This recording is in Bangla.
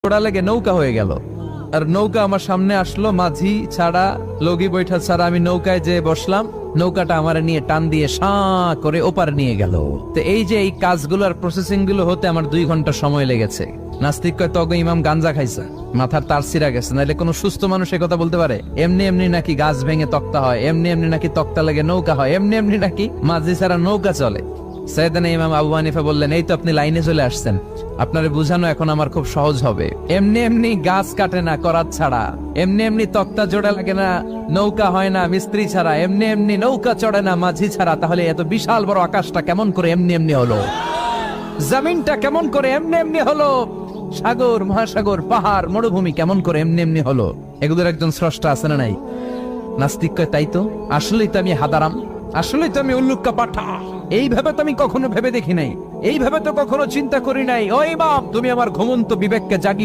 ওটা লেগে নৌকা হয়ে গেল। আর নৌকা আমার সামনে আসলো, মাঝি ছাড়া লগি বৈঠা ছাড়া আমি নৌকায় যে বসলাম, নৌকাটা আমার নিয়ে টান দিয়ে সাঁ করে ওপার নিয়ে গেল। তো এই যে এই কাজগুলো আর প্রসেসিং গুলো হতে আমার 2 ঘন্টা সময় লেগেছে। নাস্তিক কয় তবে ইমাম গাঞ্জা খাইছে, মাথার তার ছিঁড়া গেছে, নাহলে কোনো সুস্থ মানুষ এ কথা বলতে পারে? এমনি এমনি নাকি গাছ ভেঙে তক্তা হয়, এমনি এমনি নাকি তক্তা লেগে নৌকা হয়, এমনি এমনি নাকি মাঝি ছাড়া নৌকা চলে? সাইয়েদনা ইমাম আবু হানিফা বললেন, এই তো আপনি লাইনে চলে আসছেন, আপনারে বুঝানো এখন আমার খুব সহজ হবে। এমনি এমনি গাছ কাটে না করাত ছাড়া, এমনি এমনি তক্তা জোড়া লাগে না, নৌকা হয় না মিস্ত্রি ছাড়া, এমনি এমনি নৌকা চড়ে না মাঝি ছাড়া। তাহলে এত বিশাল বড় আকাশটা কেমন করে এমনি এমনি হলো? জমিনটা কেমন করে এমনি এমনি হলো? সাগর, মহাসাগর, পাহাড়, মরুভূমি কেমন করে এমনি এমনি হলো? এগুলোর একজন স্রষ্টা আছে না নাই? নাস্তিক কয়, তাই তো, আসলেই তো আমি হাদারাম, আসলেই তো আমি উল্লুক্কা পাঠা। এইভাবে তো আমি কখনো ভেবে দেখি নাই, এইভাবে তো কখনো চিন্তা করি নাই। ও ইমাম, তুমি আমার ঘুমন্ত বিবেককে জাগিয়ে